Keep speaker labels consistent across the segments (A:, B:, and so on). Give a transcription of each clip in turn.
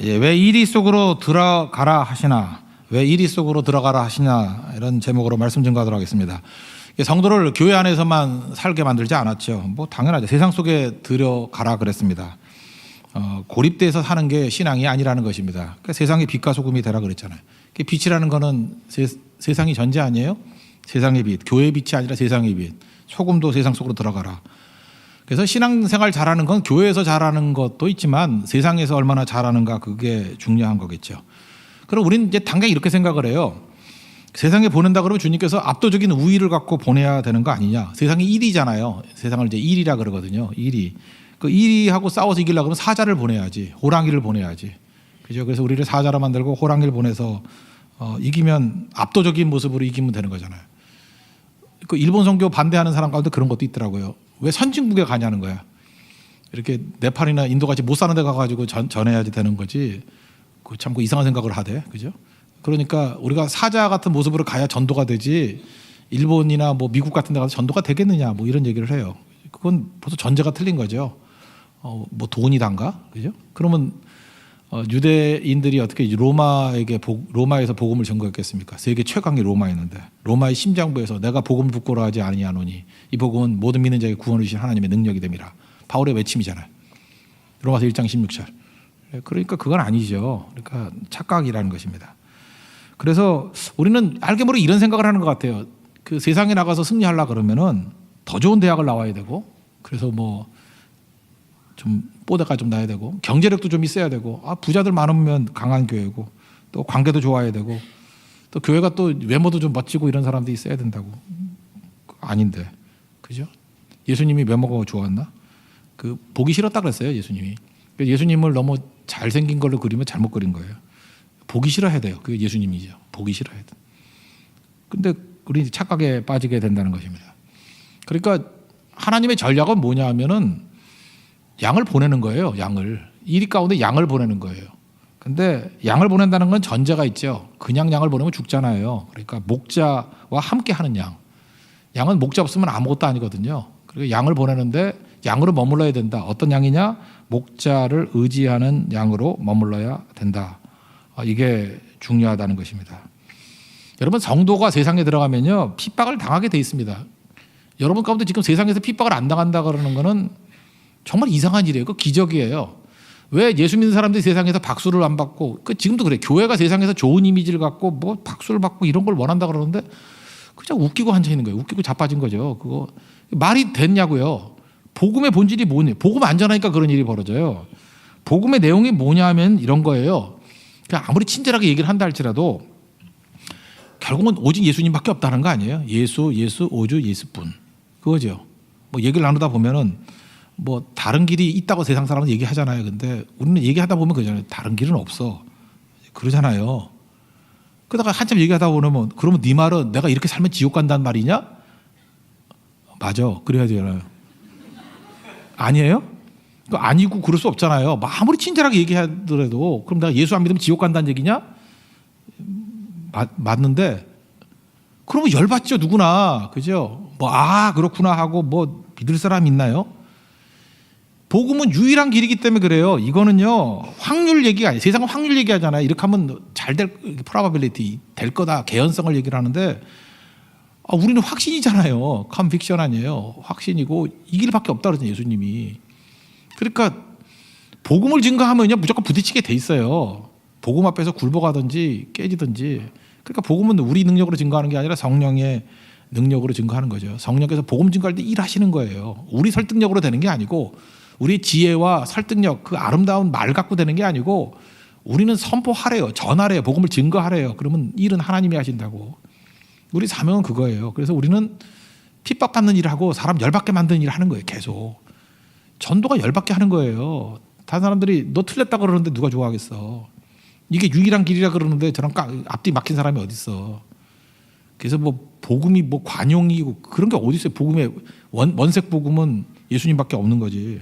A: 예, 왜 이리 속으로 들어가라 하시나, 왜 이리 속으로 들어가라 하시나, 이런 제목으로 말씀 증거하도록 하겠습니다. 성도를 교회 안에서만 살게 만들지 않았죠. 뭐 당연하죠. 세상 속에 들어가라 그랬습니다. 고립돼서 사는 게 신앙이 아니라는 것입니다. 그러니까 세상의 빛과 소금이 되라 그랬잖아요. 빛이라는 거는 세상이 전제 아니에요? 세상의 빛, 교회의 빛이 아니라 세상의 빛. 소금도 세상 속으로 들어가라. 그래서 신앙생활 잘하는 건 교회에서 잘하는 것도 있지만 세상에서 얼마나 잘하는가, 그게 중요한 거겠죠. 그럼 우리는 이제 당장 이렇게 생각을 해요. 세상에 보낸다 그러면 주님께서 압도적인 우위를 갖고 보내야 되는 거 아니냐. 세상이 1위잖아요. 세상을 이제 1위라 그러거든요. 1위. 그 1위하고 싸워서 이기려고 하면 사자를 보내야지. 호랑이를 보내야지. 그죠? 그래서 우리를 사자로 만들고 호랑이를 보내서 이기면, 압도적인 모습으로 이기면 되는 거잖아요. 그 일본 선교 반대하는 사람 가운데 그런 것도 있더라고요. 왜 선진국에 가냐는 거야. 이렇게 네팔이나 인도같이 못 사는 데 가가지고 전해야지 되는 거지. 참 이상한 생각을 하대. 그죠? 그러니까 우리가 사자 같은 모습으로 가야 전도가 되지, 일본이나 뭐 미국 같은 데 가서 전도가 되겠느냐, 뭐 이런 얘기를 해요. 그건 벌써 전제가 틀린 거죠. 뭐 돈이 단가? 그죠? 그러면 유대인들이 어떻게 로마에서 복음을 전거했겠습니까? 세계 최강의 로마였는데, 로마의 심장부에서 내가 복음을 부끄러워하지 아니하노니 이 복음은 모든 믿는 자에게 구원을 주신 하나님의 능력이 됨이라. 바울의 외침이잖아요. 로마서 1장 16절. 그러니까 그건 아니죠. 그러니까 착각이라는 것입니다. 그래서 우리는 알게 모르게 이런 생각을 하는 것 같아요. 그 세상에 나가서 승리하려고 그러면은 더 좋은 대학을 나와야 되고, 그래서 뭐 좀 뽀대가 좀 나야 되고, 경제력도 좀 있어야 되고, 부자들 많으면 강한 교회고, 또 관계도 좋아야 되고, 또 교회가 또 외모도 좀 멋지고 이런 사람들이 있어야 된다고. 아닌데, 그죠? 예수님이 외모가 좋았나? 보기 싫었다 그랬어요, 예수님이. 예수님을 너무 잘생긴 걸로 그리면 잘못 그린 거예요. 보기 싫어야 돼요. 그게 예수님이죠. 보기 싫어야 돼. 근데 우리 착각에 빠지게 된다는 것입니다. 그러니까 하나님의 전략은 뭐냐 하면은 양을 보내는 거예요. 양을. 이리 가운데 양을 보내는 거예요. 근데 양을 보낸다는 건 전제가 있죠. 그냥 양을 보내면 죽잖아요. 그러니까 목자와 함께 하는 양. 양은 목자 없으면 아무것도 아니거든요. 그리고 양을 보내는데 양으로 머물러야 된다. 어떤 양이냐? 목자를 의지하는 양으로 머물러야 된다. 이게 중요하다는 것입니다. 여러분, 성도가 세상에 들어가면요, 핍박을 당하게 돼 있습니다. 여러분 가운데 지금 세상에서 핍박을 안 당한다 그러는 거는 정말 이상한 일이에요. 그 기적이에요. 왜 예수 믿는 사람들이 세상에서 박수를 안 받고, 지금도 그래. 교회가 세상에서 좋은 이미지를 갖고 뭐 박수를 받고 이런 걸 원한다 그러는데 그냥 웃기고 앉아 있는 거예요. 웃기고 자빠진 거죠. 그거 말이 됐냐고요. 복음의 본질이 뭐냐? 복음 안 전하니까 그런 일이 벌어져요. 복음의 내용이 뭐냐 하면 이런 거예요. 그냥 아무리 친절하게 얘기를 한다 할지라도 결국은 오직 예수님밖에 없다는 거 아니에요? 예수, 오주, 예수뿐. 그거죠. 뭐 얘기를 나누다 보면은 뭐 다른 길이 있다고 세상 사람은 얘기하잖아요. 근데 우리는 얘기하다 보면 그러잖아요. 다른 길은 없어. 그러잖아요. 그러다가 한참 얘기하다 보면, 그러면 네 말은 내가 이렇게 살면 지옥 간다는 말이냐? 맞아. 그래야 되잖아요. 아니에요? 아니고 그럴 수 없잖아요. 아무리 친절하게 얘기하더라도 그럼 내가 예수 안 믿으면 지옥 간다는 얘기냐? 맞는데 그러면 열받죠, 누구나. 그죠? 그렇구나 하고 뭐 믿을 사람 있나요? 복음은 유일한 길이기 때문에 그래요. 이거는요, 확률 얘기가 아니에요. 세상은 확률 얘기하잖아요. 이렇게 하면 잘 될, probability, 될 거다, 개연성을 얘기를 하는데, 우리는 확신이잖아요. 컨빅션 아니에요. 확신이고 이 길밖에 없다 그러잖아요, 예수님이. 그러니까 복음을 증거하면요, 무조건 부딪히게 돼 있어요. 복음 앞에서 굴복하든지 깨지든지. 그러니까 복음은 우리 능력으로 증거하는 게 아니라 성령의 능력으로 증거하는 거죠. 성령께서 복음 증거할 때 일하시는 거예요. 우리 설득력으로 되는 게 아니고, 우리 지혜와 설득력, 그 아름다운 말 갖고 되는 게 아니고, 우리는 선포하래요. 전하래요. 복음을 증거하래요. 그러면 일은 하나님이 하신다고. 우리 사명은 그거예요. 그래서 우리는 핍박받는 일을 하고 사람 열받게 만드는 일을 하는 거예요. 계속. 전도가 열받게 하는 거예요. 다른 사람들이 너 틀렸다고 그러는데 누가 좋아하겠어. 이게 유일한 길이라 그러는데 저런 앞뒤 막힌 사람이 어디 있어. 그래서 뭐 복음이 뭐 관용이고 그런 게 어디 있어요. 복음의 원색 복음은 예수님밖에 없는 거지.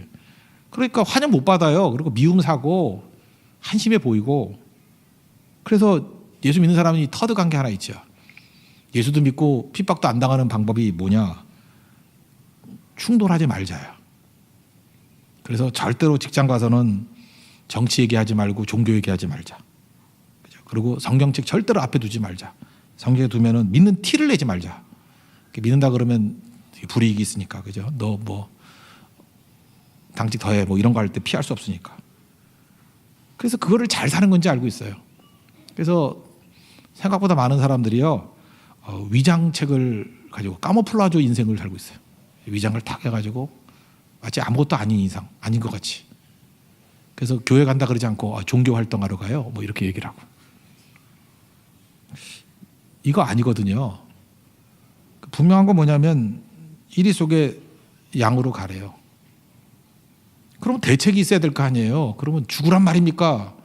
A: 그러니까 환영 못 받아요. 그리고 미움 사고 한심해 보이고. 그래서 예수 믿는 사람이 터득한 게 하나 있죠. 예수도 믿고 핍박도 안 당하는 방법이 뭐냐? 충돌하지 말자요. 그래서 절대로 직장 가서는 정치 얘기하지 말고 종교 얘기하지 말자. 그죠? 그리고 성경책 절대로 앞에 두지 말자. 성경에 두면은 믿는 티를 내지 말자. 믿는다 그러면 불이익이 있으니까, 그죠? 너 뭐 당직 더해 뭐 이런 거 할 때 피할 수 없으니까. 그래서 그거를 잘 사는 건지 알고 있어요. 그래서 생각보다 많은 사람들이요 위장책을 가지고 까모플라조 인생을 살고 있어요. 위장을 탁 해가지고 마치 아무것도 아닌 이상, 아닌 것 같이. 그래서 교회 간다 그러지 않고 종교 활동하러 가요. 뭐 이렇게 얘기를 하고. 이거 아니거든요. 분명한 건 뭐냐면 이리 속에 양으로 가래요. 그럼 대책이 있어야 될 거 아니에요. 그러면 죽으란 말입니까?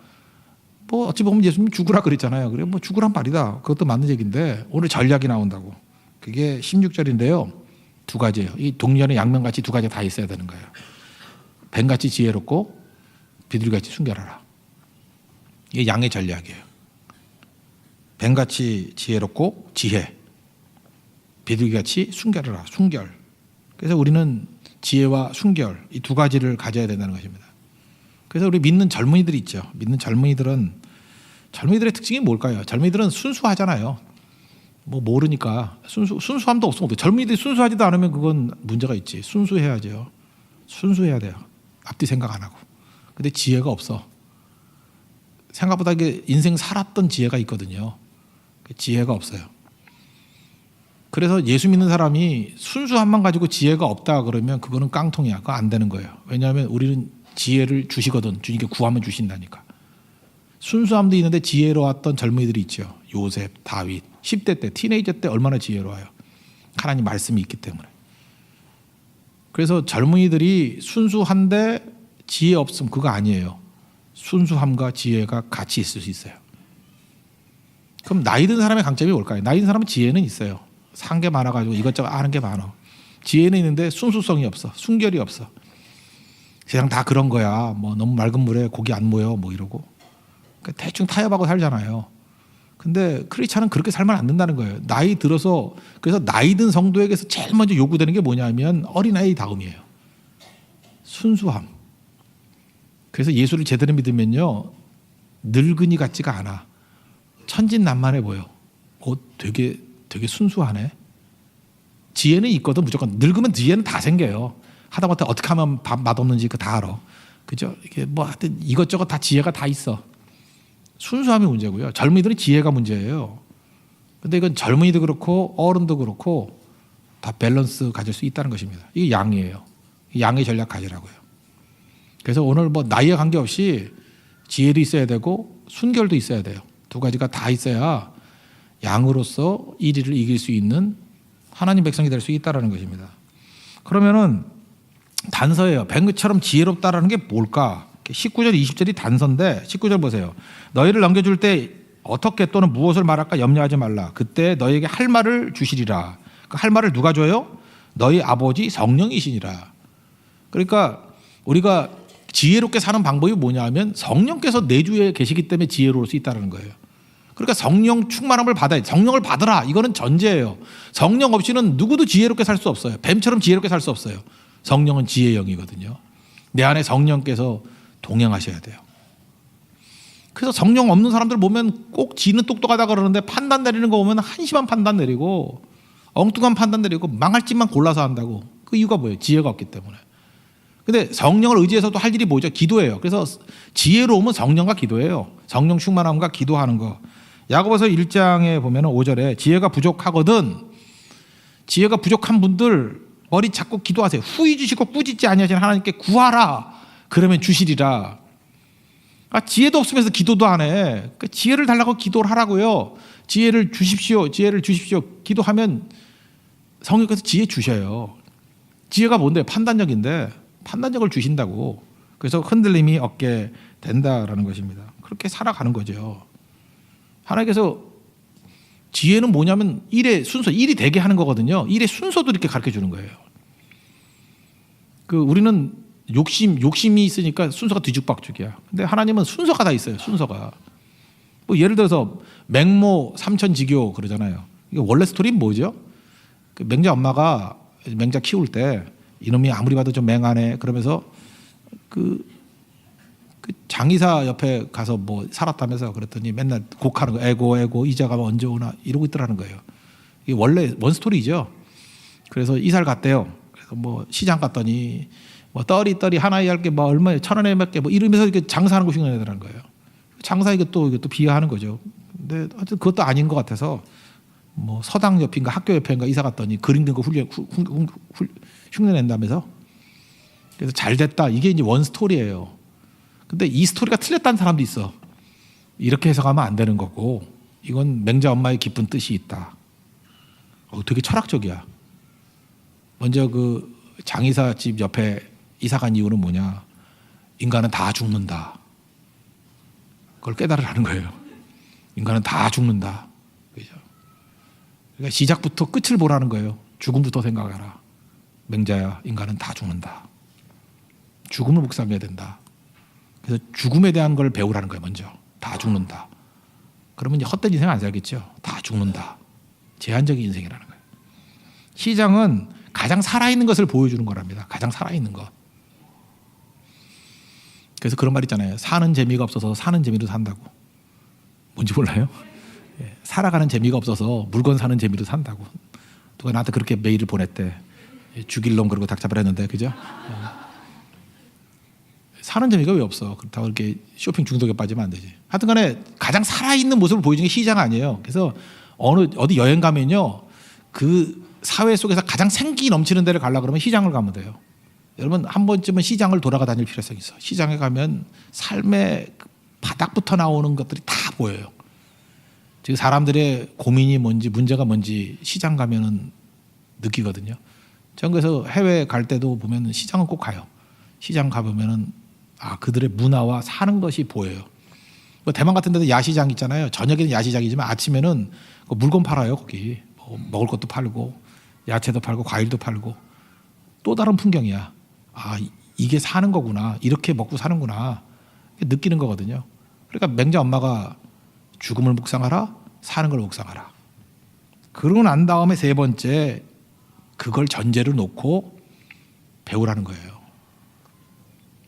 A: 뭐 어찌 보면 예수님 죽으라 그랬잖아요. 그래 뭐 죽으란 말이다. 그것도 맞는 얘기인데 오늘 전략이 나온다고. 그게 16절인데요. 두 가지예요. 이 동전의 양면같이 두 가지 다 있어야 되는 거예요. 뱀같이 지혜롭고 비둘기같이 순결하라. 이게 양의 전략이에요. 뱀같이 지혜롭고 지혜, 비둘기같이 순결하라. 순결. 그래서 우리는 지혜와 순결 이 두 가지를 가져야 된다는 것입니다. 그래서 우리 믿는 젊은이들이 있죠. 믿는 젊은이들의 특징이 뭘까요? 젊은이들은 순수하잖아요. 뭐 모르니까 순수함도 없으면 어떡해. 젊은이들이 순수하지도 않으면 그건 문제가 있지. 순수해야죠. 순수해야 돼요. 앞뒤 생각 안 하고. 근데 지혜가 없어. 생각보다 이게 인생 살았던 지혜가 있거든요. 지혜가 없어요. 그래서 예수 믿는 사람이 순수함만 가지고 지혜가 없다 그러면 그거는 깡통이야. 그거 안 되는 거예요. 왜냐하면 우리는 지혜를 주시거든. 주님께 구하면 주신다니까. 순수함도 있는데 지혜로웠던 젊은이들이 있죠. 요셉, 다윗. 10대 때, 티네이저 때 얼마나 지혜로워요. 하나님 말씀이 있기 때문에. 그래서 젊은이들이 순수한데 지혜 없음 그거 아니에요. 순수함과 지혜가 같이 있을 수 있어요. 그럼 나이 든 사람의 강점이 뭘까요? 나이 든 사람은 지혜는 있어요. 산 게 많아가지고 이것저것 아는 게 많아. 지혜는 있는데 순수성이 없어. 순결이 없어. 세상 다 그런 거야. 뭐 너무 맑은 물에 고기 안 모여 뭐 이러고. 그러니까 대충 타협하고 살잖아요. 근데 크리스찬은 그렇게 살면 안 된다는 거예요. 나이 들어서 그래서 나이 든 성도에게서 제일 먼저 요구되는 게 뭐냐면 어린아이 다음이에요. 순수함. 그래서 예수를 제대로 믿으면요 늙은이 같지가 않아. 천진난만해 보여. 되게 순수하네. 지혜는 있거든. 무조건 늙으면 지혜는 다 생겨요. 하다못해 어떻게 하면 밥 맛없는지 그거 다 알아. 그죠? 이게 뭐 하여튼 이것저것 다 지혜가 다 있어. 순수함이 문제고요. 젊은이들은 지혜가 문제예요. 근데 이건 젊은이도 그렇고 어른도 그렇고 다 밸런스 가질 수 있다는 것입니다. 이게 양이에요. 양의 전략 가지라고요. 그래서 오늘 뭐 나이에 관계없이 지혜도 있어야 되고 순결도 있어야 돼요. 두 가지가 다 있어야 양으로서 이리를 이길 수 있는 하나님 백성이 될 수 있다는 것입니다. 그러면은 단서예요. 뱀처럼 지혜롭다라는 게 뭘까? 19절 20절이 단서인데 19절 보세요. 너희를 넘겨줄 때 어떻게 또는 무엇을 말할까 염려하지 말라. 그때 너희에게 할 말을 주시리라. 그 할 말을 누가 줘요? 너희 아버지 성령이시니라. 그러니까 우리가 지혜롭게 사는 방법이 뭐냐면 성령께서 내 주에 계시기 때문에 지혜로울 수 있다는 거예요. 그러니까 성령 충만함을 받아야 돼. 성령을 받으라. 이거는 전제예요. 성령 없이는 누구도 지혜롭게 살 수 없어요. 뱀처럼 지혜롭게 살 수 없어요. 성령은 지혜의 영이거든요. 내 안에 성령께서 동행하셔야 돼요. 그래서 성령 없는 사람들 보면 꼭 지는 똑똑하다 그러는데 판단 내리는 거 보면 한심한 판단 내리고 엉뚱한 판단 내리고 망할 짓만 골라서 한다고. 그 이유가 뭐예요? 지혜가 없기 때문에. 근데 성령을 의지해서도 할 일이 뭐죠? 기도예요. 그래서 지혜로움은 성령과 기도예요. 성령 충만함과 기도하는 거. 야고보서 1장에 보면 5절에 지혜가 부족하거든. 지혜가 부족한 분들 머리 잡고 기도하세요. 후히 주시고 꾸짖지 아니하시는 하나님께 구하라. 그러면 주시리라. 지혜도 없으면서 기도도 안 해. 그러니까 지혜를 달라고 기도를 하라고요. 지혜를 주십시오. 지혜를 주십시오. 기도하면 성령께서 지혜 주셔요. 지혜가 뭔데? 판단력인데 판단력을 주신다고. 그래서 흔들림이 없게 된다라는 것입니다. 그렇게 살아가는 거죠. 하나님께서 지혜는 뭐냐면 일의 순서, 일이 되게 하는 거거든요. 일의 순서도 이렇게 가르쳐 주는 거예요. 우리는 욕심이 있으니까 순서가 뒤죽박죽이야. 근데 하나님은 순서가 다 있어요. 순서가. 뭐 예를 들어서 맹모 삼천지교 그러잖아요. 이게 원래 스토리는 뭐죠? 맹자 엄마가 맹자 키울 때 이놈이 아무리 봐도 좀 맹하네 그러면서 그 장의사 옆에 가서 뭐 살았다면서 그랬더니 맨날 곡하는 거 애고 이자가 언제 오나 이러고 있더라는 거예요. 이게 원래 원스토리죠. 그래서 이사를 갔대요. 그래서 뭐 시장 갔더니 뭐 떨이 하나에 할 게 뭐 얼마에 1,000원에 몇 개 뭐 이러면서 이렇게 장사하는 곳이 되더라는 거예요. 장사 이게 또 비하하는 거죠. 근데 하여튼 그것도 아닌 것 같아서 뭐 서당 옆인가 학교 옆인가 이사 갔더니 그림 든 거 흉내 낸다면서. 그래서 잘 됐다. 이게 이제 원 스토리예요. 근데 이 스토리가 틀렸다는 사람도 있어. 이렇게 해석하면 안 되는 거고 이건 맹자 엄마의 깊은 뜻이 있다. 되게 철학적이야. 먼저 그 장의사 집 옆에 이사 간 이유는 뭐냐? 인간은 다 죽는다. 그걸 깨달으라는 거예요. 인간은 다 죽는다. 그죠? 그러니까 시작부터 끝을 보라는 거예요. 죽음부터 생각해라. 맹자야, 인간은 다 죽는다. 죽음을 묵상해야 된다. 그래서 죽음에 대한 걸 배우라는 거예요. 먼저 다 죽는다. 그러면 이제 헛된 인생 안 살겠죠. 다 죽는다. 제한적인 인생이라는 거예요. 시장은 가장 살아있는 것을 보여주는 거랍니다. 가장 살아있는 것. 그래서 그런 말 있잖아요. 사는 재미가 없어서 사는 재미로 산다고. 뭔지 몰라요? 살아가는 재미가 없어서 물건 사는 재미로 산다고. 누가 나한테 그렇게 메일을 보냈대. 죽일 놈 그러고 닭 잡으려 했는데 그죠? 사는 재미가 왜 없어? 그렇다고 이렇게 쇼핑 중독에 빠지면 안 되지. 하여튼 간에 가장 살아있는 모습을 보여주는 게 시장 아니에요. 그래서 어디 여행 가면요. 그 사회 속에서 가장 생기 넘치는 데를 가려고 그러면 시장을 가면 돼요. 여러분 한 번쯤은 시장을 돌아가 다닐 필요성이 있어. 시장에 가면 삶의 바닥부터 나오는 것들이 다 보여요. 지금 사람들의 고민이 뭔지 문제가 뭔지 시장 가면은 느끼거든요. 전 그래서 해외 갈 때도 보면 시장은 꼭 가요. 시장 가보면은 그들의 문화와 사는 것이 보여요. 뭐 대만 같은 데도 야시장 있잖아요. 저녁에는 야시장이지만 아침에는 물건 팔아요. 거기 뭐 먹을 것도 팔고 야채도 팔고 과일도 팔고 또 다른 풍경이야. 이게 사는 거구나. 이렇게 먹고 사는구나. 느끼는 거거든요. 그러니까 맹자 엄마가 죽음을 묵상하라, 사는 걸 묵상하라. 그러고 난 다음에 세 번째 그걸 전제로 놓고 배우라는 거예요.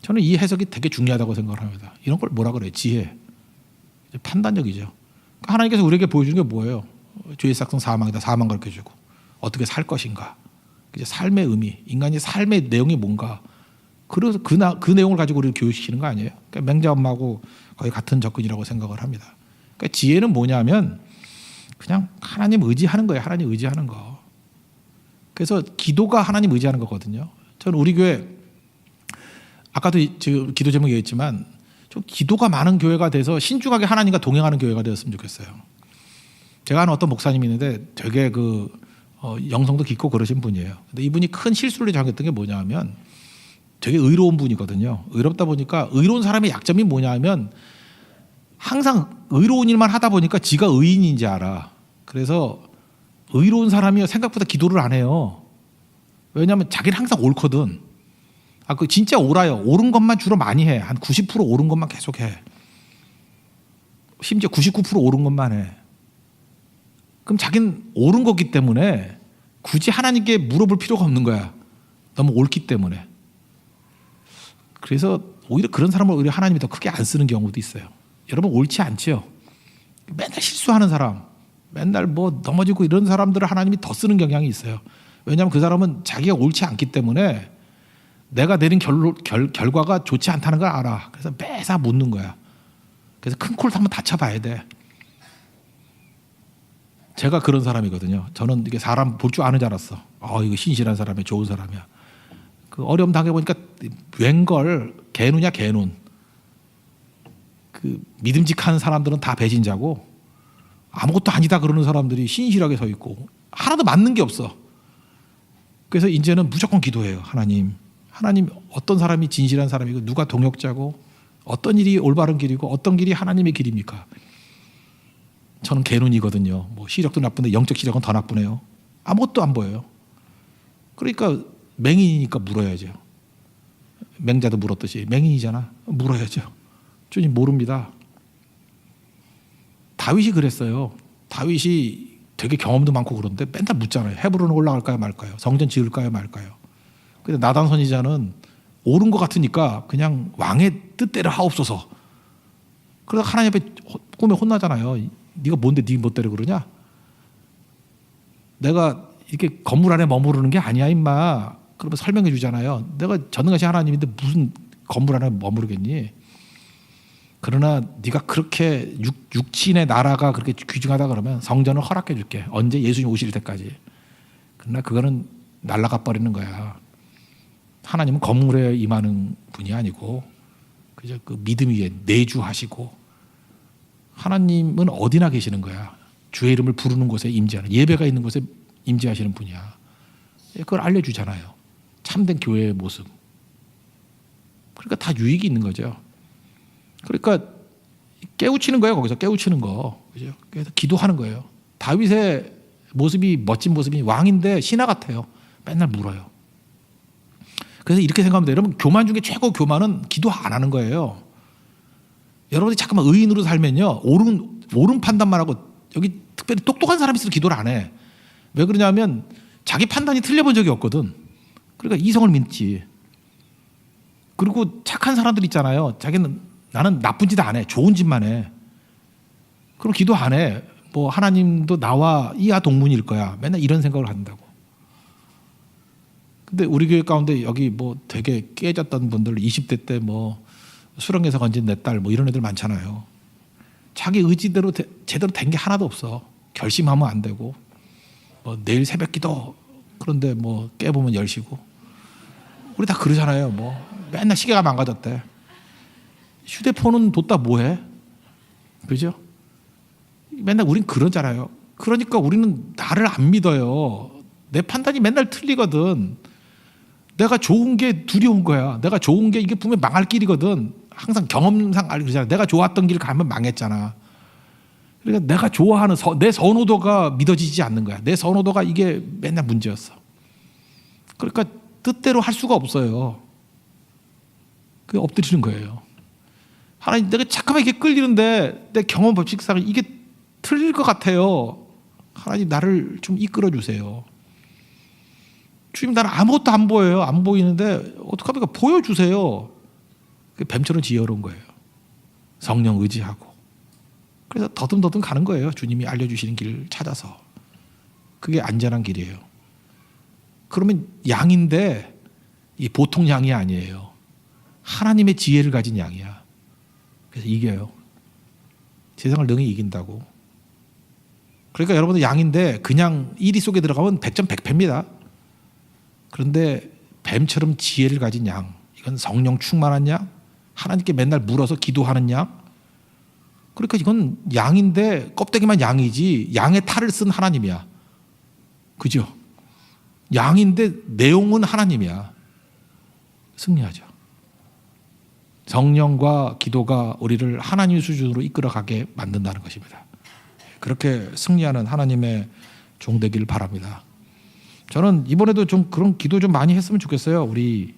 A: 저는 이 해석이 되게 중요하다고 생각을 합니다. 이런 걸 뭐라 그래요? 지혜. 판단력이죠. 그러니까 하나님께서 우리에게 보여주는 게 뭐예요? 죄의 삭성 사망이다. 사망 가르쳐주고 어떻게 살 것인가. 이제 삶의 의미, 인간의 삶의 내용이 뭔가. 그래서 그 내용을 가지고 우리를 교육시키는 거 아니에요? 그러니까 맹자 엄마하고 거의 같은 접근이라고 생각을 합니다. 그러니까 지혜는 뭐냐면 그냥 하나님 의지하는 거예요. 하나님 의지하는 거. 그래서 기도가 하나님 의지하는 거거든요. 저는 우리 교회 아까도 지금 기도 제목 얘기했지만 좀 기도가 많은 교회가 돼서 신중하게 하나님과 동행하는 교회가 되었으면 좋겠어요. 제가 아는 어떤 목사님이 있는데 되게 영성도 깊고 그러신 분이에요. 근데 이분이 큰 실수를 당했던 게 뭐냐 하면 되게 의로운 분이거든요. 의롭다 보니까 의로운 사람의 약점이 뭐냐 하면 항상 의로운 일만 하다 보니까 지가 의인인지 알아. 그래서 의로운 사람이 생각보다 기도를 안 해요. 왜냐하면 자기는 항상 옳거든. 그 진짜 옳아요. 옳은 것만 주로 많이 해. 한 90% 옳은 것만 계속 해. 심지어 99% 옳은 것만 해. 그럼 자기는 옳은 거기 때문에 굳이 하나님께 물어볼 필요가 없는 거야. 너무 옳기 때문에. 그래서 오히려 그런 사람을 오히려 하나님이 더 크게 안 쓰는 경우도 있어요. 여러분 옳지 않지요? 맨날 실수하는 사람, 맨날 뭐 넘어지고 이런 사람들을 하나님이 더 쓰는 경향이 있어요. 왜냐하면 그 사람은 자기가 옳지 않기 때문에 내가 내린 결과가 좋지 않다는 걸 알아. 그래서 매사 묻는 거야. 그래서 큰 콜을 한번 다쳐봐야 돼. 제가 그런 사람이거든요. 저는 이게 사람 볼 줄 아는 줄 알았어. 이거 신실한 사람이야, 좋은 사람이야. 그 어려움 당해보니까 웬걸 개누냐 개눈. 그 믿음직한 사람들은 다 배신자고 아무것도 아니다 그러는 사람들이 신실하게 서 있고 하나도 맞는 게 없어. 그래서 이제는 무조건 기도해요. 하나님 어떤 사람이 진실한 사람이고 누가 동역자고 어떤 일이 올바른 길이고 어떤 길이 하나님의 길입니까? 저는 개눈이거든요. 뭐 시력도 나쁜데 영적 시력은 더 나쁘네요. 아무것도 안 보여요. 그러니까 맹인이니까 물어야죠. 맹자도 물었듯이 맹인이잖아. 물어야죠. 주님 모릅니다. 다윗이 그랬어요. 다윗이 되게 경험도 많고 그런데 맨날 묻잖아요. 헤브론을 올라갈까요 말까요? 성전 지을까요 말까요? 근데 나단 선지자는 옳은 것 같으니까 그냥 왕의 뜻대로 하옵소서. 그러다 하나님 앞에 꿈에 혼나잖아요. 네가 뭔데 네 멋대로 그러냐? 내가 이렇게 건물 안에 머무르는 게 아니야 임마. 그러면 설명해 주잖아요. 내가 전능하신 하나님인데 무슨 건물 안에 머무르겠니? 그러나 네가 그렇게 육신의 나라가 그렇게 귀중하다 그러면 성전을 허락해 줄게. 언제 예수님 오실 때까지. 그러나 그거는 날아가 버리는 거야. 하나님은 건물에 임하는 분이 아니고 그저 그 믿음 위에 내주하시고 하나님은 어디나 계시는 거야. 주의 이름을 부르는 곳에 임재하는 예배가 있는 곳에 임재하시는 분이야. 그걸 알려주잖아요. 참된 교회의 모습. 그러니까 다 유익이 있는 거죠. 그러니까 깨우치는 거예요. 거기서 깨우치는 거. 그죠? 그래서 기도하는 거예요. 다윗의 모습이 멋진 모습이 왕인데 신하 같아요. 맨날 물어요. 그래서 이렇게 생각하면 돼요. 여러분 교만 중에 최고 교만은 기도 안 하는 거예요. 여러분이 잠깐만 의인으로 살면요. 옳은 판단만 하고 여기 특별히 똑똑한 사람이 있어도 기도를 안 해. 왜 그러냐면 자기 판단이 틀려본 적이 없거든. 그러니까 이성을 믿지. 그리고 착한 사람들 있잖아요. 자기는 나는 나쁜 짓 안 해. 좋은 짓만 해. 그럼 기도 안 해. 뭐 하나님도 나와 이하 동문일 거야. 맨날 이런 생각을 한다고. 근데 우리 교회 가운데 여기 뭐 되게 깨졌던 분들 20대 때 뭐 수렁에서 건진 내 딸 뭐 이런 애들 많잖아요. 자기 의지대로 제대로 된 게 하나도 없어. 결심하면 안 되고 뭐 내일 새벽 기도 그런데 뭐 깨보면 10시고 우리 다 그러잖아요. 뭐 맨날 시계가 망가졌대. 휴대폰은 뒀다 뭐해? 그죠? 맨날 우린 그러잖아요. 그러니까 우리는 나를 안 믿어요. 내 판단이 맨날 틀리거든. 내가 좋은 게 두려운 거야. 내가 좋은 게 이게 분명 망할 길이거든. 항상 경험상 알잖아. 내가 좋았던 길 가면 망했잖아. 그러니까 내가 좋아하는 내 선호도가 믿어지지 않는 거야. 내 선호도가 이게 맨날 문제였어. 그러니까 뜻대로 할 수가 없어요. 그게 엎드리는 거예요. 하나님 내가 잠깐만 이게 끌리는데 내 경험 법칙상 이게 틀릴 것 같아요. 하나님 나를 좀 이끌어 주세요. 주님 나는 아무것도 안 보여요. 안 보이는데 어떡합니까? 보여주세요. 뱀처럼 지혜로운 거예요. 성령 의지하고. 그래서 더듬더듬 가는 거예요. 주님이 알려주시는 길을 찾아서. 그게 안전한 길이에요. 그러면 양인데 이 보통 양이 아니에요. 하나님의 지혜를 가진 양이야. 그래서 이겨요. 세상을 능히 이긴다고. 그러니까 여러분들 양인데 그냥 이리 속에 들어가면 100점 100패입니다. 그런데 뱀처럼 지혜를 가진 양, 이건 성령 충만한 양, 하나님께 맨날 물어서 기도하는 양. 그러니까 이건 양인데 껍데기만 양이지 양의 탈을 쓴 하나님이야. 그죠? 양인데 내용은 하나님이야. 승리하죠. 성령과 기도가 우리를 하나님 수준으로 이끌어가게 만든다는 것입니다. 그렇게 승리하는 하나님의 종 되기를 바랍니다. 저는 이번에도 좀 그런 기도 좀 많이 했으면 좋겠어요. 우리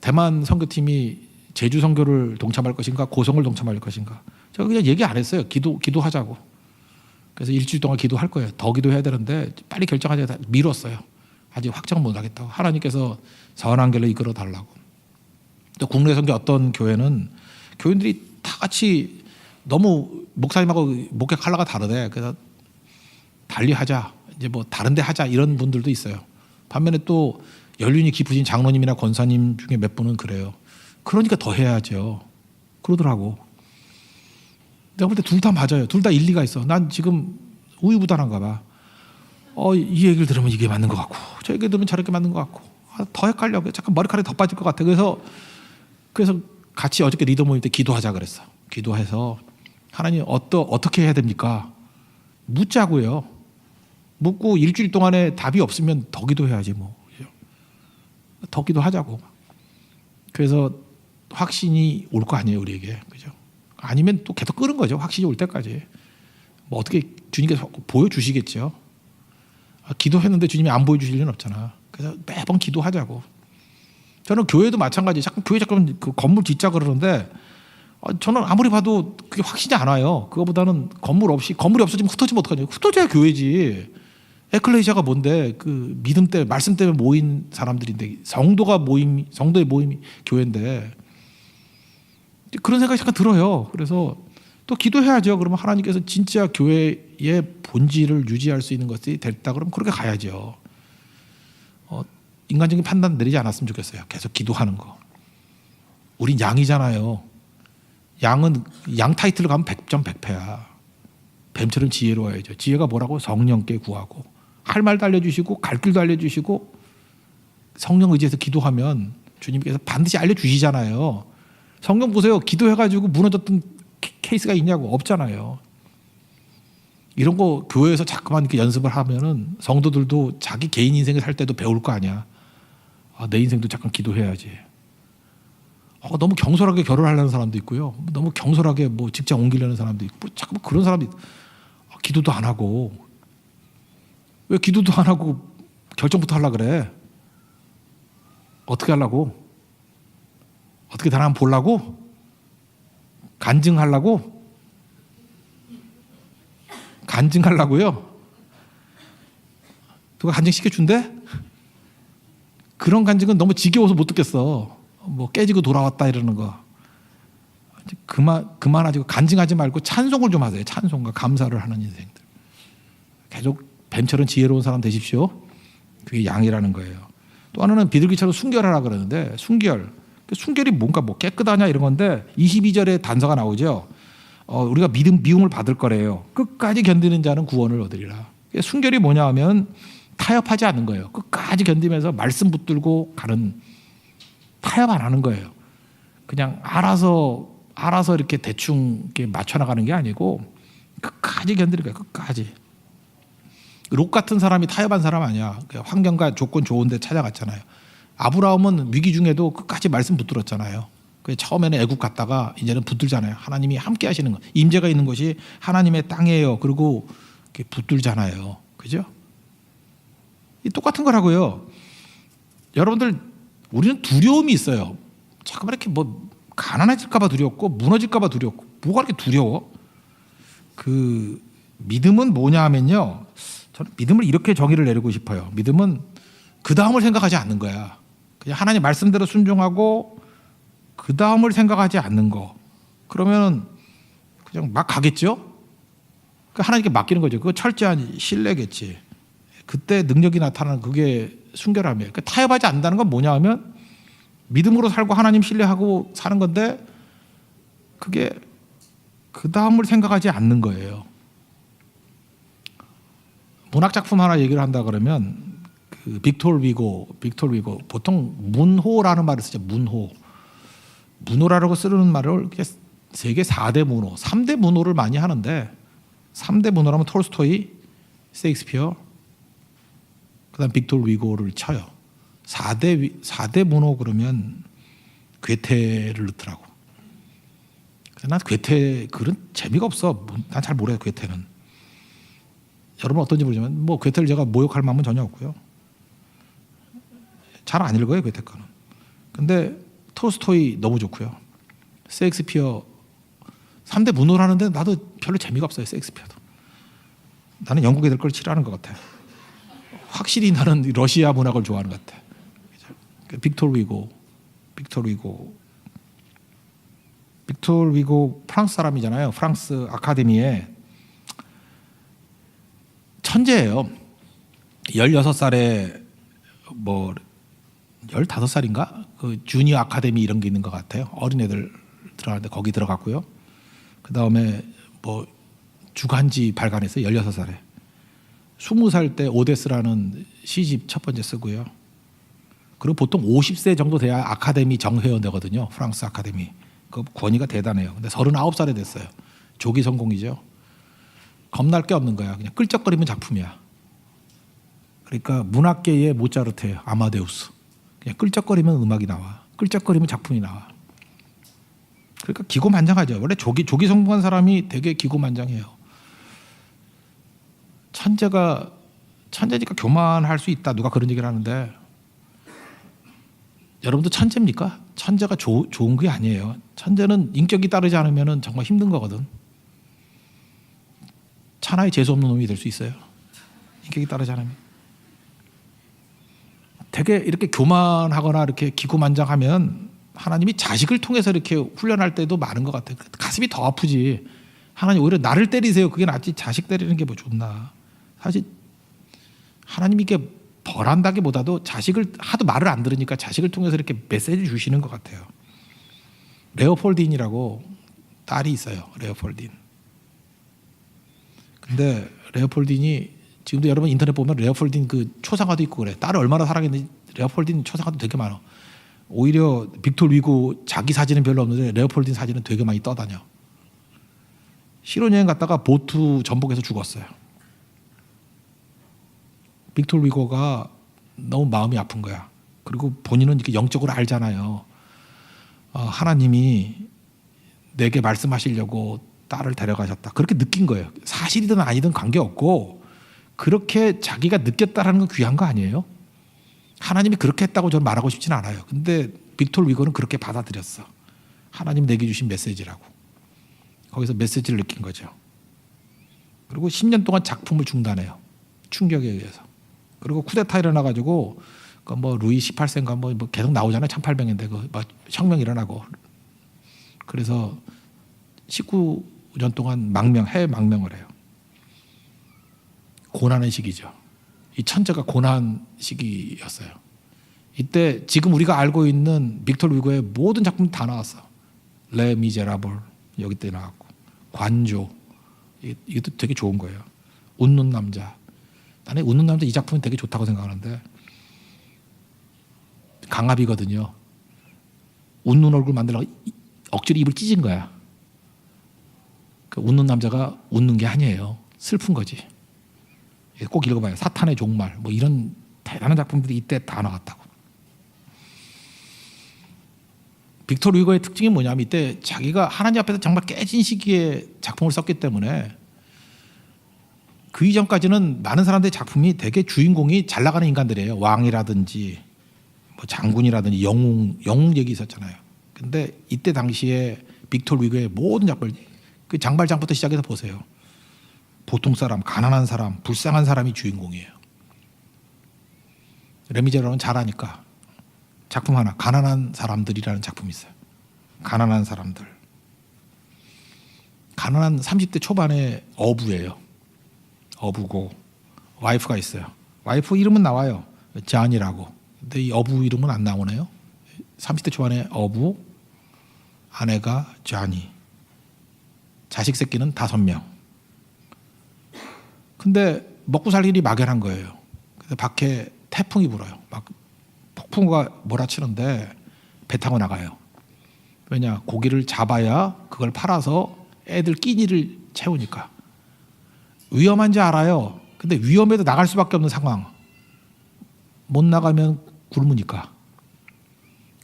A: 대만 선교팀이 제주 선교를 동참할 것인가 고성을 동참할 것인가. 제가 그냥 얘기 안 했어요. 기도하자고. 그래서 일주일 동안 기도할 거예요. 더 기도해야 되는데 빨리 결정하자 미뤘어요. 아직 확정 못 하겠다고. 하나님께서 선한 길로 이끌어 달라고. 또 국내 선교 어떤 교회는 교인들이 다 같이 너무 목사님하고 목회 컬러가 다르대. 그래서 달리하자. 이제 뭐 다른 데 하자 이런 분들도 있어요. 반면에 또 연륜이 깊으신 장로님이나 권사님 중에 몇 분은 그래요. 그러니까 더 해야죠. 그러더라고. 내가 볼 때 둘 다 맞아요. 둘 다 일리가 있어. 난 지금 우유부단한가 봐. 이 얘기를 들으면 이게 맞는 것 같고 저 얘기를 들으면 저렇게 맞는 것 같고 더 헷갈려. 잠깐 머리카락이 더 빠질 것 같아. 그래서 같이 어저께 리더 모임 때 기도하자 그랬어. 기도해서 하나님 어떻게 해야 됩니까? 묻자고요. 묻고 일주일 동안에 답이 없으면 더 기도해야지 뭐. 더 기도하자고. 그래서 확신이 올 거 아니에요 우리에게. 그죠? 아니면 또 계속 끄는 거죠. 확신이 올 때까지. 뭐 어떻게 주님께서 보여주시겠죠. 기도했는데 주님이 안 보여주실 리는 없잖아. 그래서 매번 기도하자고. 저는 교회도 마찬가지. 교회 잠깐 그 건물 짓자 그러는데 저는 아무리 봐도 그게 확신이 안 와요. 그거보다는 건물이 없어지면 흩어지면 어떡하냐. 흩어져야 교회지. 에클레시아가 뭔데? 그 믿음 때문에 말씀 때문에 모인 사람들인데 성도의 모임이 교회인데 그런 생각이 잠깐 들어요. 그래서 또 기도해야죠. 그러면 하나님께서 진짜 교회의 본질을 유지할 수 있는 것이 됐다 그러면 그렇게 가야죠. 인간적인 판단 내리지 않았으면 좋겠어요. 계속 기도하는 거. 우린 양이잖아요. 양은 양 타이틀로 가면 100점 100패야. 뱀처럼 지혜로워야죠. 지혜가 뭐라고? 성령께 구하고 할 말도 알려주시고 갈 길도 알려주시고 성령 의지해서 기도하면 주님께서 반드시 알려주시잖아요. 성경 보세요. 기도해가지고 무너졌던 케이스가 있냐고. 없잖아요. 이런 거 교회에서 자꾸만 이렇게 연습을 하면은 성도들도 자기 개인 인생을 살 때도 배울 거 아니야. 내 인생도 잠깐 기도해야지. 너무 경솔하게 결혼하려는 사람도 있고요. 너무 경솔하게 뭐 직장 옮기려는 사람도 있고 자꾸 그런 사람도 있고 기도도 안 하고 왜 기도도 안 하고 결정부터 하려고 그래? 어떻게 하려고? 어떻게 다른 한번 보려고? 간증하려고? 간증하려고요? 누가 간증시켜준대? 그런 간증은 너무 지겨워서 못 듣겠어. 뭐 깨지고 돌아왔다 이러는 거. 그만하지. 간증하지 말고 찬송을 좀 하세요. 찬송과 감사를 하는 인생들. 계속 뱀처럼 지혜로운 사람 되십시오. 그게 양이라는 거예요. 또 하나는 비둘기처럼 순결하라 그러는데 순결이 뭔가 뭐 깨끗하냐 이런 건데 22절에 단서가 나오죠. 우리가 미움을 받을 거래요. 끝까지 견디는 자는 구원을 얻으리라. 순결이 뭐냐 하면 타협하지 않는 거예요. 끝까지 견디면서 말씀 붙들고 가는, 타협 안 하는 거예요. 그냥 알아서 이렇게 대충 이렇게 맞춰 나가는 게 아니고 끝까지 견디는 거예요. 끝까지. 롯 같은 사람이 타협한 사람 아니야. 환경과 조건 좋은데 찾아갔잖아요. 아브라함은 위기 중에도 끝까지 말씀 붙들었잖아요. 처음에는 애국 갔다가 이제는 붙들잖아요. 하나님이 함께 하시는 거. 임재가 있는 것이 하나님의 땅이에요. 그리고 붙들잖아요. 그죠? 똑같은 거라고요. 여러분들, 우리는 두려움이 있어요. 잠깐만 이렇게 뭐 가난해질까봐 두렵고 무너질까봐 두렵고 뭐가 그렇게 두려워? 그 믿음은 뭐냐 하면요. 저는 믿음을 이렇게 정의를 내리고 싶어요. 믿음은 그 다음을 생각하지 않는 거야. 그냥 하나님 말씀대로 순종하고 그 다음을 생각하지 않는 거. 그러면 그냥 막 가겠죠? 하나님께 맡기는 거죠. 그거 철저한 신뢰겠지. 그때 능력이 나타나는 그게 순결함이에요. 타협하지 않는다는 건 뭐냐 하면 믿음으로 살고 하나님 신뢰하고 사는 건데 그게 그 다음을 생각하지 않는 거예요. 문학 작품 하나 얘기를 한다 그러면 그 빅토르 위고 보통 문호라는 말을 쓰죠. 문호라고 쓰는 말을 세계 4대 문호, 3대 문호를 많이 하는데 3대 문호라면 톨스토이, 셰익스피어, 그다음 빅토르 위고를 쳐요. 4대 문호 그러면 괴테를 넣더라고. 난 괴테 글은 재미가 없어. 난 잘 모르겠어. 괴테는. 여러분 어떤지 모르지만 뭐 괴테를 제가 모욕할 마음은 전혀 없고요. 잘 안 읽어요 괴테 거는. 근데 톨스토이 너무 좋고요. 셰익스피어 3대 문호라는데 나도 별로 재미가 없어요. 셰익스피어도. 나는 영국 애들 걸 싫어하는 것 같아. 확실히 나는 러시아 문학을 좋아하는 것 같아. 빅토르 위고 프랑스 사람이잖아요. 프랑스 아카데미에 천재예요. 16살에 뭐 15살인가? 그 주니어 아카데미 이런 게 있는 것 같아요. 어린애들 들어가는데 거기 들어갔고요. 그다음에 뭐 주간지 발간했어요. 16살에. 20살 때 오데스라는 시집 첫 번째 쓰고요. 그리고 보통 50세 정도 돼야 아카데미 정회원 되거든요. 프랑스 아카데미. 그 권위가 대단해요. 근데 39살에 됐어요. 조기 성공이죠. 겁날 게 없는 거야. 그냥 끌적거리면 작품이야. 그러니까 문학계의 모차르트예요. 아마데우스. 그냥 끌적거리면 음악이 나와. 끌적거리면 작품이 나와. 그러니까 기고만장하죠. 원래 조기 성공한 사람이 되게 기고만장해요. 천재니까 교만할 수 있다. 누가 그런 얘기를 하는데 여러분도 천재입니까? 천재가 좋은 게 아니에요. 천재는 인격이 따르지 않으면 정말 힘든 거거든. 천하의 재수 없는 놈이 될 수 있어요. 인격이 따르지 않으면. 되게 이렇게 교만하거나 이렇게 기고만장하면 하나님이 자식을 통해서 이렇게 훈련할 때도 많은 것 같아요. 가슴이 더 아프지. 하나님 오히려 나를 때리세요. 그게 낫지. 자식 때리는 게 뭐 좋나. 사실 하나님이 이게 벌한다기보다도 자식을 하도 말을 안 들으니까 자식을 통해서 이렇게 메시지를 주시는 것 같아요. 레오폴딘이라고 딸이 있어요. 레오폴딘. 근데 레오폴딘이 지금도 여러분 인터넷 보면 레오폴딘 그 초상화도 있고 그래. 딸을 얼마나 사랑했는지 레오폴딘 초상화도 되게 많아. 오히려 빅토르 위고 자기 사진은 별로 없는데 레오폴딘 사진은 되게 많이 떠다녀. 신혼여행 갔다가 보트 전복에서 죽었어요. 빅토르 위고가 너무 마음이 아픈 거야. 그리고 본인은 이렇게 영적으로 알잖아요. 하나님이 내게 말씀하시려고 딸을 데려가셨다. 그렇게 느낀 거예요. 사실이든 아니든 관계없고 그렇게 자기가 느꼈다라는 건 귀한 거 아니에요? 하나님이 그렇게 했다고 저는 말하고 싶지는 않아요. 근데 빅토르 위고는 그렇게 받아들였어. 하나님 내게 주신 메시지라고. 거기서 메시지를 느낀 거죠. 그리고 10년 동안 작품을 중단해요. 충격에 의해서. 그리고 쿠데타 일어나가지고 뭐 루이 18세인가 뭐 계속 나오잖아요. 1800년대 그 혁명 일어나고. 그래서 19년 동안 해외 망명을 해요. 고난의 시기죠. 이 천재가 고난 시기였어요. 이때 지금 우리가 알고 있는 빅토르 위고의 모든 작품 다 나왔어. 레 미제라블 여기 때 나왔고 관조 이것도 되게 좋은 거예요. 웃는 남자. 나는 웃는 남자 이 작품이 되게 좋다고 생각하는데 강압이거든요. 웃는 얼굴 만들려고 억지로 입을 찢은 거야. 그 웃는 남자가 웃는 게 아니에요. 슬픈 거지. 꼭 읽어봐요. 사탄의 종말 뭐 이런 대단한 작품들이 이때 다 나왔다고. 빅토르 위고의 특징이 뭐냐면 이때 자기가 하나님 앞에서 정말 깨진 시기에 작품을 썼기 때문에 그 이전까지는 많은 사람들의 작품이 되게 주인공이 잘 나가는 인간들이에요. 왕이라든지 뭐 장군이라든지 영웅 얘기 있었잖아요. 근데 이때 당시에 빅토르 위고의 모든 작품을 그 장발장부터 시작해서 보세요. 보통 사람, 가난한 사람, 불쌍한 사람이 주인공이에요. 레미제라는 잘하니까 작품 하나, 가난한 사람들이라는 작품이 있어요. 가난한 사람들. 가난한 30대 초반의 어부예요. 어부고 와이프가 있어요. 와이프 이름은 나와요. 잔이라고. 근데 이 어부 이름은 안 나오네요. 30대 초반의 어부, 아내가 잔이. 자식 새끼는 5명. 근데 먹고 살 일이 막연한 거예요. 근데 밖에 태풍이 불어요. 막 폭풍우가 몰아치는데 배 타고 나가요. 왜냐? 고기를 잡아야 그걸 팔아서 애들 끼니를 채우니까. 위험한지 알아요. 근데 위험해도 나갈 수밖에 없는 상황. 못 나가면 굶으니까.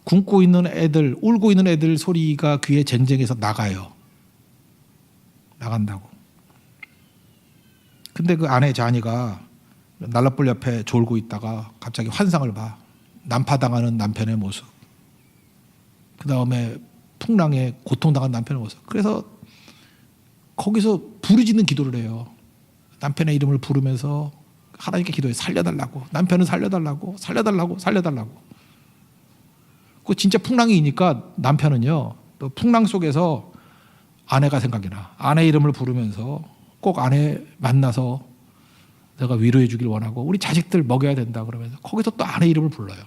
A: 굶고 있는 애들, 울고 있는 애들 소리가 귀에 쟁쟁해서 나가요. 나간다고. 근데 그 아내 자니가 난로불 옆에 졸고 있다가 갑자기 환상을 봐. 난파당하는 남편의 모습. 그 다음에 풍랑에 고통당한 남편의 모습. 그래서 거기서 부르짖는 기도를 해요. 남편의 이름을 부르면서 하나님께 기도해. 살려달라고. 남편은 살려달라고. 살려달라고. 살려달라고. 그 진짜 풍랑이니까 남편은요. 또 풍랑 속에서 아내가 생각이 나. 아내 이름을 부르면서 꼭 아내 만나서 내가 위로해 주길 원하고 우리 자식들 먹여야 된다 그러면서 거기서 또 아내 이름을 불러요.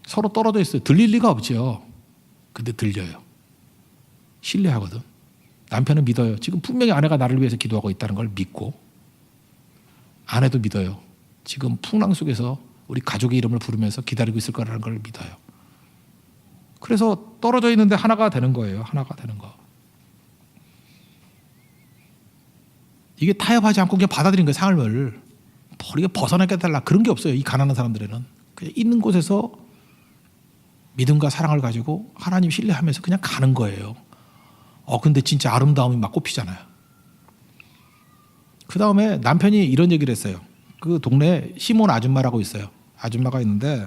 A: 서로 떨어져 있어요. 들릴 리가 없죠. 근데 들려요. 신뢰하거든. 남편은 믿어요. 지금 분명히 아내가 나를 위해서 기도하고 있다는 걸 믿고 아내도 믿어요. 지금 풍랑 속에서 우리 가족의 이름을 부르면서 기다리고 있을 거라는 걸 믿어요. 그래서 떨어져 있는데 하나가 되는 거예요. 하나가 되는 거. 이게 타협하지 않고 그냥 받아들인 거예요. 삶을. 우리가 벗어나게 해달라. 그런 게 없어요. 이 가난한 사람들에는. 그냥 있는 곳에서 믿음과 사랑을 가지고 하나님 신뢰하면서 그냥 가는 거예요. 근데 진짜 아름다움이 막 꼽히잖아요. 그 다음에 남편이 이런 얘기를 했어요. 그 동네에 시몬 아줌마라고 있어요. 아줌마가 있는데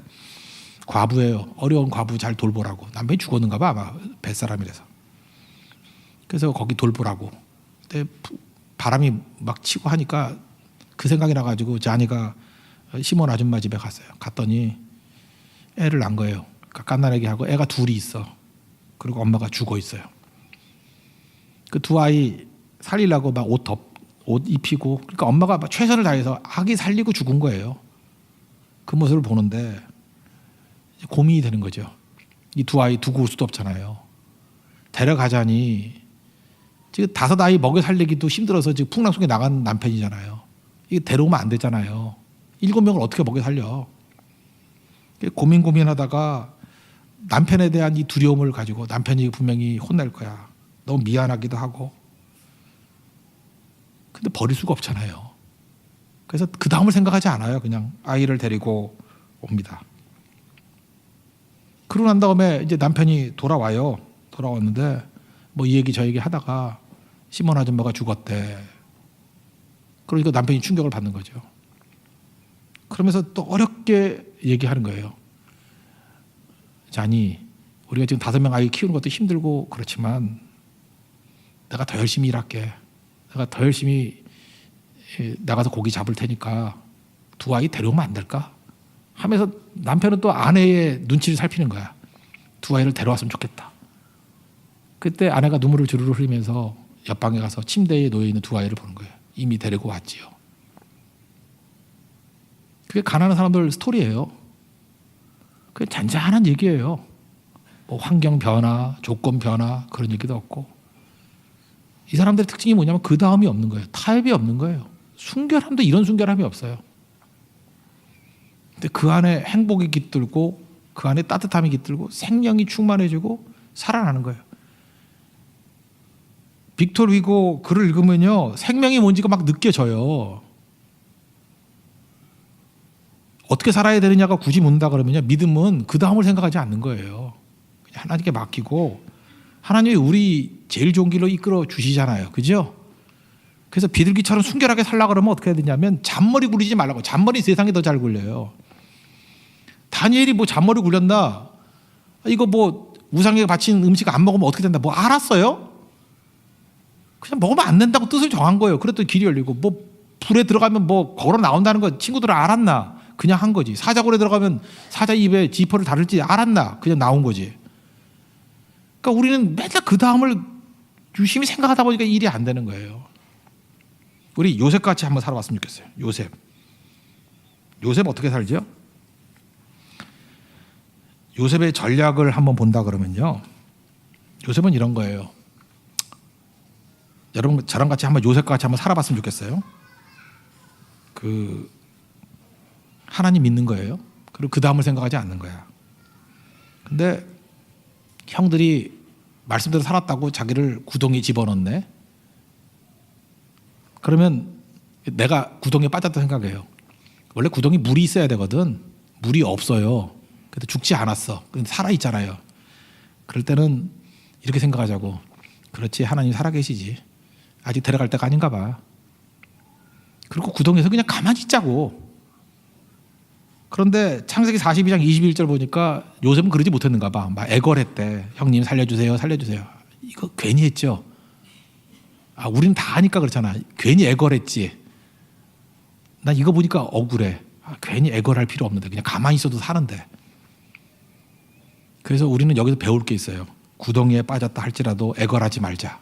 A: 과부예요. 어려운 과부 잘 돌보라고. 남편이 죽었는가 봐. 아마 뱃사람이라서. 그래서 거기 돌보라고. 근데 바람이 막 치고 하니까 그 생각이 나가지고 자니가 시몬 아줌마 집에 갔어요. 갔더니 애를 낳은 거예요. 그러니까 갓난아기 하고 애가 둘이 있어. 그리고 엄마가 죽어 있어요. 그 두 아이 살리려고 막 옷 입히고, 그러니까 엄마가 막 최선을 다해서 아기 살리고 죽은 거예요. 그 모습을 보는데 고민이 되는 거죠. 이 두 아이 두고 올 수도 없잖아요. 데려가자니 지금 5아이 먹여 살리기도 힘들어서 지금 풍랑 속에 나간 남편이잖아요. 이게 데려오면 안 되잖아요. 7명을 어떻게 먹여 살려. 고민하다가 남편에 대한 이 두려움을 가지고, 남편이 분명히 혼낼 거야, 너무 미안하기도 하고, 근데 버릴 수가 없잖아요. 그래서 그 다음을 생각하지 않아요. 그냥 아이를 데리고 옵니다. 그러고 난 다음에 이제 남편이 돌아와요. 돌아왔는데 뭐 이 얘기 저 얘기 하다가 시몬 아줌마가 죽었대. 그러니까 남편이 충격을 받는 거죠. 그러면서 또 어렵게 얘기하는 거예요. 자니, 우리가 지금 5명 아이 키우는 것도 힘들고 그렇지만 내가 더 열심히 일할게. 내가 더 열심히 나가서 고기 잡을 테니까 두 아이 데려오면 안 될까? 하면서 남편은 또 아내의 눈치를 살피는 거야. 두 아이를 데려왔으면 좋겠다. 그때 아내가 눈물을 주르르 흘리면서 옆방에 가서 침대에 놓여있는 두 아이를 보는 거예요. 이미 데리고 왔지요. 그게 가난한 사람들 스토리예요. 그게 잔잔한 얘기예요. 뭐 환경 변화, 조건 변화 그런 얘기도 없고, 이 사람들의 특징이 뭐냐면 그 다음이 없는 거예요. 타협이 없는 거예요. 순결함도 이런 순결함이 없어요. 근데 그 안에 행복이 깃들고, 그 안에 따뜻함이 깃들고, 생명이 충만해지고 살아나는 거예요. 빅토르 휴고 글을 읽으면요, 생명이 뭔지가 막 느껴져요. 어떻게 살아야 되느냐가 굳이 묻는다 그러면요, 믿음은 그 다음을 생각하지 않는 거예요. 그냥 하나님께 맡기고, 하나님이 우리 제일 좋은 길로 이끌어 주시잖아요. 그죠? 그래서 비둘기처럼 순결하게 살려고 그러면 어떻게 해야 되냐면 잔머리 굴리지 말라고. 잔머리 세상에 더 잘 굴려요. 다니엘이 뭐 잔머리 굴렸나? 이거 뭐 우상에게 바친 음식 안 먹으면 어떻게 된다? 뭐 알았어요? 그냥 먹으면 안 된다고 뜻을 정한 거예요. 그랬더니 길이 열리고, 뭐 불에 들어가면 뭐 걸어 나온다는 거 친구들은 알았나? 그냥 한 거지. 사자굴에 들어가면 사자 입에 지퍼를 다룰지 알았나? 그냥 나온 거지. 그러니까 우리는 맨날 그 다음을 유심히 생각하다 보니까 일이 안 되는 거예요. 우리 요셉같이 한번 살아봤으면 좋겠어요. 요셉 어떻게 살죠? 요셉의 전략을 한번 본다 그러면요, 요셉은 이런 거예요. 여러분 저랑 같이 한번 요셉같이 한번 살아봤으면 좋겠어요. 그 하나님 믿는 거예요. 그리고 그 다음을 생각하지 않는 거야. 근데 형들이 말씀대로 살았다고 자기를 구덩이에 집어넣네. 그러면 내가 구덩이에 빠졌다 생각해요. 원래 구덩이 물이 있어야 되거든. 물이 없어요. 근데 죽지 않았어. 근데 살아있잖아요. 그럴 때는 이렇게 생각하자고. 그렇지, 하나님 살아계시지. 아직 데려갈 때가 아닌가 봐. 그리고 구덩이에서 그냥 가만히 있자고. 그런데 창세기 42장 21절 보니까 요셉은 그러지 못했는가 봐. 막 애걸했대. 형님 살려주세요, 살려주세요. 이거 괜히 했죠. 우리는 다 하니까 그렇잖아. 괜히 애걸했지. 난 이거 보니까 억울해. 괜히 애걸할 필요 없는데 그냥 가만히 있어도 사는데. 그래서 우리는 여기서 배울 게 있어요. 구덩이에 빠졌다 할지라도 애걸하지 말자.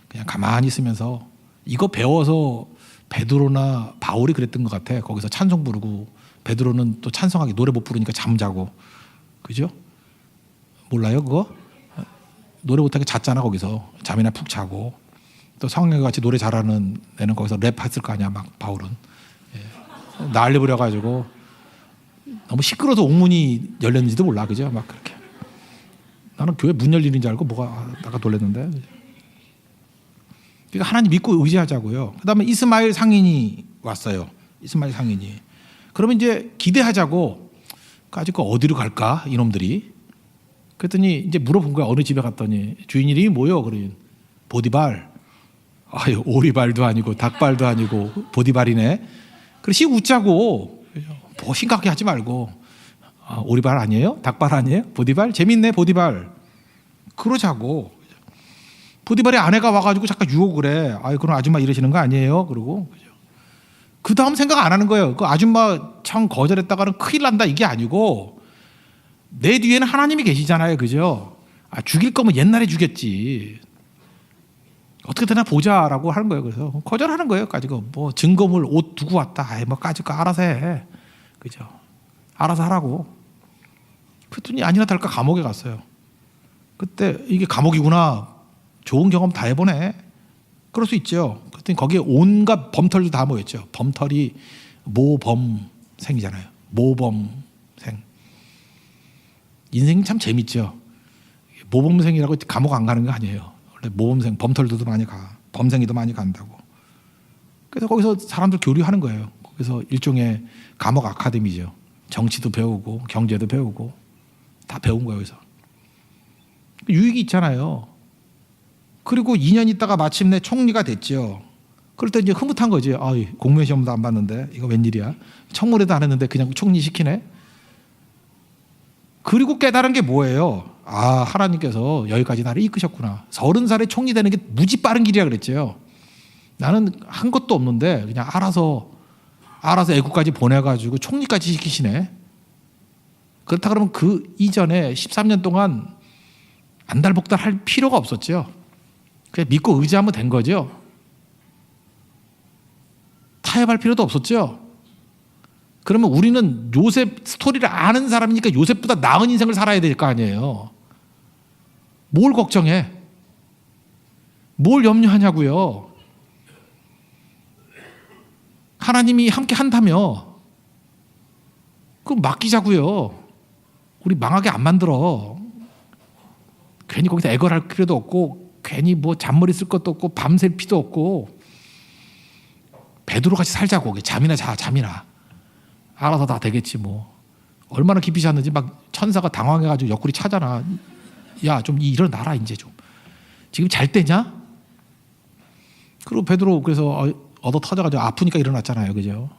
A: 그냥 가만히 있으면서, 이거 배워서 베드로나 바울이 그랬던 것 같아. 거기서 찬송 부르고, 베드로는 또 찬송하기 노래 못 부르니까 잠자고. 그죠? 몰라요 그거? 노래 못하게 잤잖아. 거기서 잠이나 푹 자고. 또 성령과 같이 노래 잘하는 애는 거기서 랩했을 거 아니야. 막 바울은 난리 부려가지고 너무 시끄러워서 옥문이 열렸는지도 몰라. 그죠? 막 그렇게. 나는 교회 문 열리는 줄 알고 뭐가 나가 놀랐는데. 그러니까 하나님 믿고 의지하자고요. 그 다음에 이스마엘 상인이 왔어요. 이스마엘 상인이. 그러면 이제 기대하자고. 아직 어디로 갈까 이놈들이. 그랬더니 이제 물어본 거야. 어느 집에 갔더니 주인 이름이 뭐요? 그러니 보디발. 아유, 오리발도 아니고 닭발도 아니고 보디발이네. 그래서 웃자고. 뭐 심각하게 하지 말고. 오리발 아니에요? 닭발 아니에요? 보디발? 재밌네 보디발. 그러자고. 보디발의 아내가 와가지고 잠깐 유혹을 해. 그럼 아줌마 이러시는 거 아니에요? 그러고. 그 다음 생각 안 하는 거예요. 그 아줌마 참 거절했다가는 큰일 난다 이게 아니고 내 뒤에는 하나님이 계시잖아요. 그죠? 죽일 거면 옛날에 죽였지. 어떻게 되나 보자라고 하는 거예요. 그래서 거절하는 거예요. 가지고 뭐 증거물 옷 두고 왔다. 뭐 가지고 알아서 해. 그죠? 알아서 하라고. 그랬더니 아니나 다를까 감옥에 갔어요. 그때 이게 감옥이구나. 좋은 경험 다 해보네. 그럴 수 있죠. 그랬더니 거기에 온갖 범털도 다 모였죠. 범털이 모범생이잖아요. 모범생. 인생이 참 재밌죠. 모범생이라고 감옥 안 가는 거 아니에요. 원래 모범생, 범털들도 많이 가. 범생이도 많이 간다고. 그래서 거기서 사람들 교류하는 거예요. 거기서 일종의 감옥 아카데미죠. 정치도 배우고 경제도 배우고 다 배운 거예요. 여기서. 유익이 있잖아요. 그리고 2년 있다가 마침내 총리가 됐죠. 그럴 때 이제 흐뭇한 거지. 공무원 시험도 안 봤는데 이거 웬일이야. 청문회도 안 했는데 그냥 총리 시키네. 그리고 깨달은 게 뭐예요? 하나님께서 여기까지 나를 이끄셨구나. 30살에 총리 되는 게 무지 빠른 길이라 그랬죠. 나는 한 것도 없는데 그냥 알아서 애국까지 보내가지고 총리까지 시키시네. 그렇다 그러면 그 이전에 13년 동안 안달복달 할 필요가 없었죠. 그냥 믿고 의지하면 된 거죠. 타협할 필요도 없었죠. 그러면 우리는 요셉 스토리를 아는 사람이니까 요셉보다 나은 인생을 살아야 될 거 아니에요. 뭘 걱정해? 뭘 염려하냐고요. 하나님이 함께 한다며 그럼 맡기자고요. 우리 망하게 안 만들어. 괜히 거기서 애걸할 필요도 없고 괜히 뭐 잔머리 쓸 것도 없고 밤샐 필요도 없고 베드로 같이 살자고. 잠이나 자. 잠이나. 알아서 다 되겠지 뭐. 얼마나 깊이 잤는지 막 천사가 당황해가지고 옆구리 차잖아. 야 좀 일어나라 이제 좀. 지금 잘 때냐? 그리고 베드로 그래서 얻어 터져가지고 아프니까 일어났잖아요. 그죠?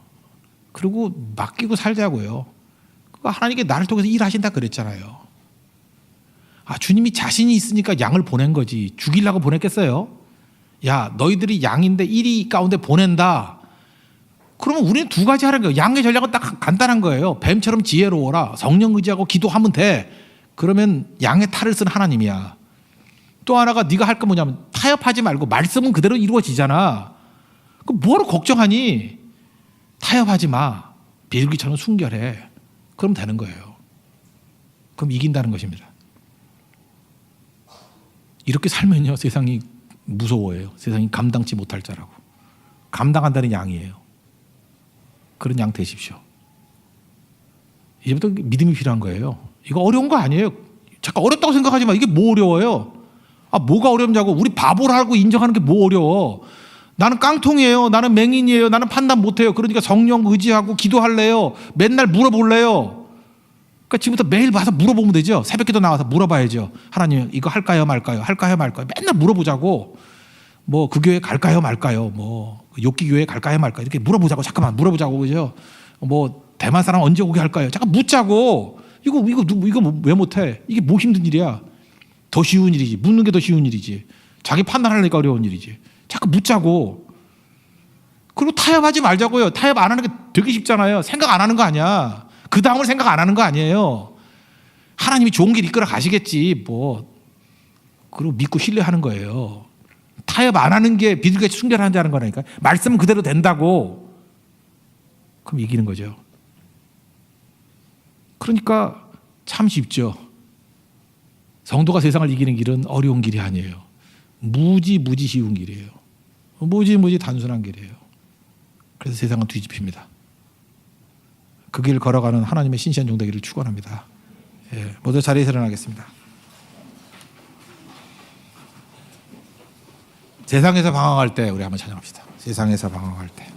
A: 그리고 맡기고 살자고요. 하나님께 나를 통해서 일하신다 그랬잖아요. 주님이 자신이 있으니까 양을 보낸 거지. 죽이려고 보냈겠어요? 야 너희들이 양인데 1위 가운데 보낸다. 그러면 우리는 두 가지 하는 거예요. 양의 전략은 딱 간단한 거예요. 뱀처럼 지혜로워라. 성령 의지하고 기도하면 돼. 그러면 양의 탈을 쓴 하나님이야. 또 하나가 네가 할 거 뭐냐면 타협하지 말고 말씀은 그대로 이루어지잖아. 그럼 뭐로 걱정하니? 타협하지 마. 비둘기처럼 순결해. 그럼 되는 거예요. 그럼 이긴다는 것입니다. 이렇게 살면요 세상이 무서워해요. 세상이 감당치 못할 자라고. 감당한다는 양이에요. 그런 양 되십시오. 이제부터 믿음이 필요한 거예요. 이거 어려운 거 아니에요. 잠깐 어렵다고 생각하지 마. 이게 뭐 어려워요? 뭐가 어렵냐고. 우리 바보라고 인정하는 게 뭐 어려워. 나는 깡통이에요. 나는 맹인이에요. 나는 판단 못해요. 그러니까 성령 의지하고 기도할래요. 맨날 물어볼래요. 그러니까 지금부터 매일 와서 물어보면 되죠. 새벽기도 나와서 물어봐야죠. 하나님 이거 할까요 말까요? 할까요 말까요? 맨날 물어보자고. 뭐 그 교회 갈까요 말까요? 뭐 욕기 교회 갈까요 말까요? 이렇게 물어보자고. 잠깐만 물어보자고. 그죠? 뭐 대만 사람 언제 오게 할까요? 잠깐 묻자고. 이거 왜 못해? 이게 뭐 힘든 일이야? 더 쉬운 일이지. 묻는 게 더 쉬운 일이지. 자기 판단하려니까 어려운 일이지. 잠깐 묻자고. 그리고 타협하지 말자고요. 타협 안 하는 게 되게 쉽잖아요. 생각 안 하는 거 아니야. 그 다음을 생각 안 하는 거 아니에요. 하나님이 좋은 길 이끌어 가시겠지 뭐. 그리고 믿고 신뢰하는 거예요. 타협 안 하는 게 비둘기같이 순결하는 거라니까. 말씀은 그대로 된다고. 그럼 이기는 거죠. 그러니까 참 쉽죠. 성도가 세상을 이기는 길은 어려운 길이 아니에요. 무지 쉬운 길이에요. 무지 단순한 길이에요. 그래서 세상은 뒤집힙니다. 그 길을 걸어가는 하나님의 신실한 종 되기를 축원합니다. 모두 자리에서 일어나겠습니다. 세상에서 방황할 때 우리 한번 찬양합시다. 세상에서 방황할 때.